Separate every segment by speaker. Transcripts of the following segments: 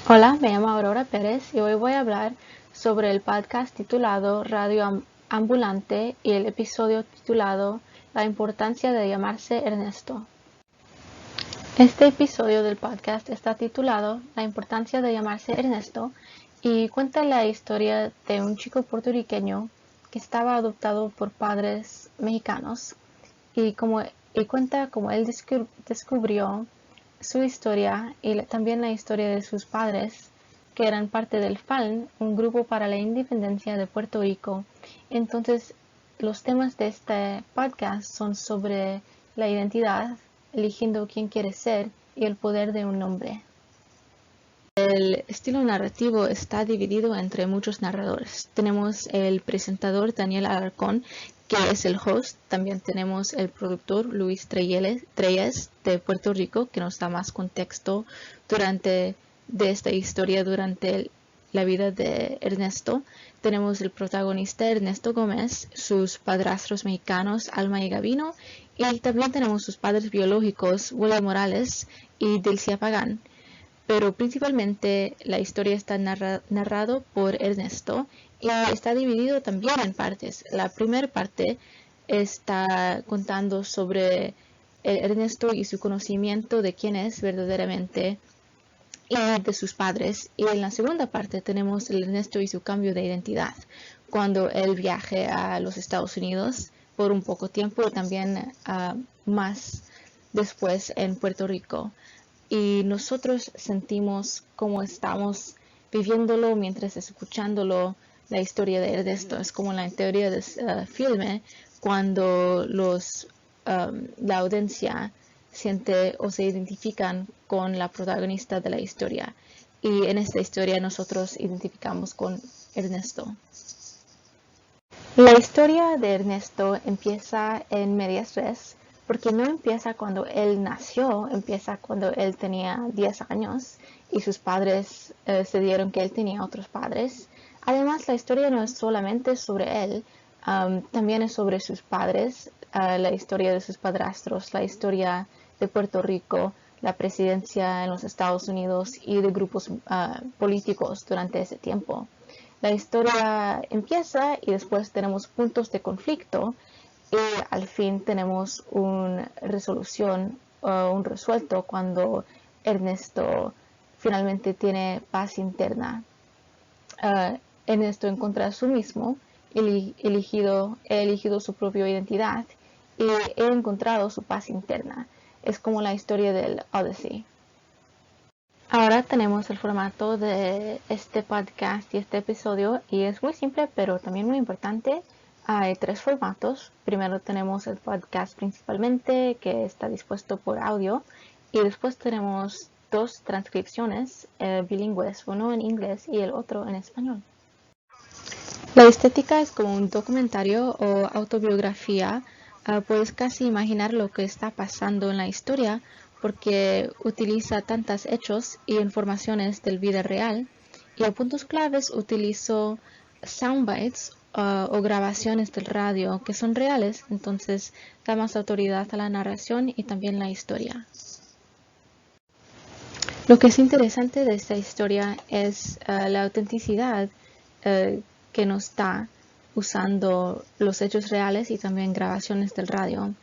Speaker 1: Hola, me llamo Aurora Pérez y hoy voy a hablar sobre el podcast titulado Radio Ambulante y el episodio titulado La importancia de llamarse Ernesto. Este episodio del podcast está titulado La importancia de llamarse Ernesto y cuenta la historia de un chico puertorriqueño que estaba adoptado por padres mexicanos y cuenta cómo él descubrió su historia y también la historia de sus padres, que eran parte del FALN, un grupo para la independencia de Puerto Rico. Entonces, los temas de este podcast son sobre la identidad, eligiendo quién quieres ser y el poder de un nombre. El estilo narrativo está dividido entre muchos narradores. Tenemos el presentador Daniel Alarcón, que es el host. También tenemos el productor Luis Treyes de Puerto Rico, que nos da más contexto de esta historia durante la vida de Ernesto. Tenemos el protagonista Ernesto Gómez, sus padrastros mexicanos Alma y Gavino, y también tenemos sus padres biológicos William Morales y Dilcia Pagán. Pero principalmente la historia está narrado por Ernesto y está dividido también en partes. La primera parte está contando sobre Ernesto y su conocimiento de quién es verdaderamente y de sus padres. Y en la segunda parte tenemos el Ernesto y su cambio de identidad, cuando él viaje a los Estados Unidos por un poco tiempo y también más después en Puerto Rico. Y nosotros sentimos como estamos viviéndolo mientras escuchándolo, la historia de Ernesto. Es como la teoría del filme, cuando la audiencia siente o se identifican con la protagonista de la historia. Y en esta historia nosotros identificamos con Ernesto. La historia de Ernesto empieza en medias res, porque no empieza cuando él nació, empieza cuando él tenía 10 años y sus padres se dieron que él tenía otros padres. Además, la historia no es solamente sobre él, también es sobre sus padres, la historia de sus padrastros, la historia de Puerto Rico, la presidencia en los Estados Unidos y de grupos políticos durante ese tiempo. La historia empieza y después tenemos puntos de conflicto y al fin tenemos una resolución o un resuelto cuando Ernesto finalmente tiene paz interna. Ernesto encuentra a sí mismo, he elegido su propia identidad y he encontrado su paz interna. Es como la historia del Odyssey. Ahora tenemos el formato de este podcast y este episodio y es muy simple pero también muy importante. Hay 3 formatos. Primero tenemos el podcast principalmente, que está dispuesto por audio, y después tenemos 2 transcripciones bilingües, uno en inglés y el otro en español. La estética es como un documentario o autobiografía. Puedes casi imaginar lo que está pasando en la historia porque utiliza tantos hechos y informaciones del vida real. Y a puntos claves utilizo soundbites o grabaciones del radio que son reales, entonces da más autoridad a la narración y también la historia. Lo que es interesante de esta historia es la autenticidad que nos da usando los hechos reales y también grabaciones del radio.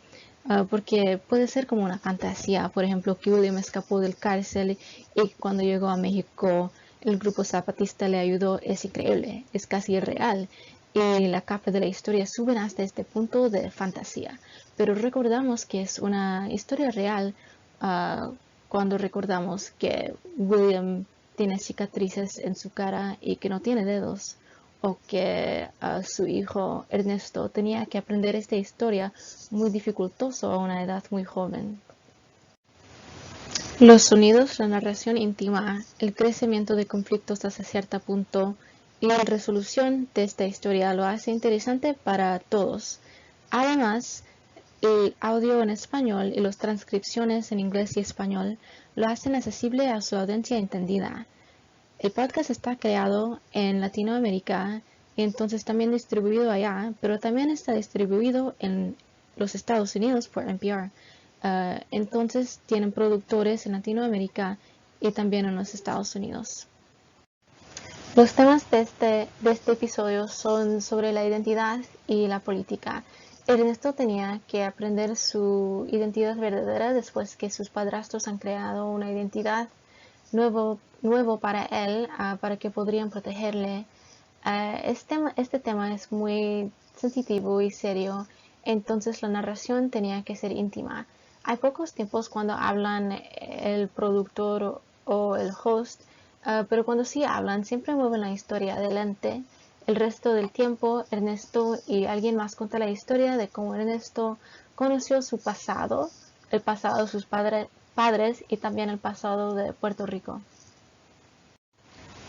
Speaker 1: Porque puede ser como una fantasía, por ejemplo, que William escapó del cárcel y cuando llegó a México el grupo zapatista le ayudó, es increíble, es casi irreal. Y la capa de la historia suben hasta este punto de fantasía. Pero recordamos que es una historia real cuando recordamos que William tiene cicatrices en su cara y que no tiene dedos, o que su hijo Ernesto tenía que aprender esta historia muy dificultoso a una edad muy joven. Los sonidos, la narración íntima, el crecimiento de conflictos hasta cierto punto y la resolución de esta historia lo hace interesante para todos. Además, el audio en español y las transcripciones en inglés y español lo hacen accesible a su audiencia entendida. El podcast está creado en Latinoamérica y entonces también distribuido allá, pero también está distribuido en los Estados Unidos por NPR. Entonces tienen productores en Latinoamérica y también en los Estados Unidos. Los temas de este episodio son sobre la identidad y la política. Ernesto tenía que aprender su identidad verdadera después que sus padrastros han creado una identidad nuevo para él, para que podrían protegerle. Este tema es muy sensitivo y serio, entonces la narración tenía que ser íntima. Hay pocos tiempos cuando hablan el productor o el host, pero cuando sí hablan, siempre mueven la historia adelante. El resto del tiempo, Ernesto y alguien más cuenta la historia de cómo Ernesto conoció su pasado, el pasado de sus padres y también el pasado de Puerto Rico.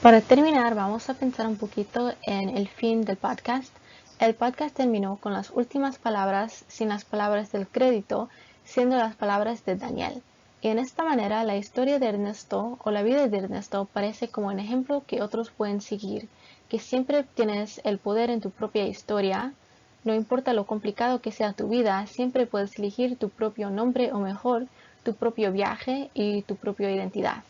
Speaker 1: Para terminar, vamos a pensar un poquito en el fin del podcast. El podcast terminó con las últimas palabras sin las palabras del crédito, siendo las palabras de Daniel. Y en esta manera la historia de Ernesto o la vida de Ernesto parece como un ejemplo que otros pueden seguir, que siempre tienes el poder en tu propia historia. No importa lo complicado que sea tu vida, siempre puedes elegir tu propio nombre o mejor, tu propio viaje y tu propia identidad.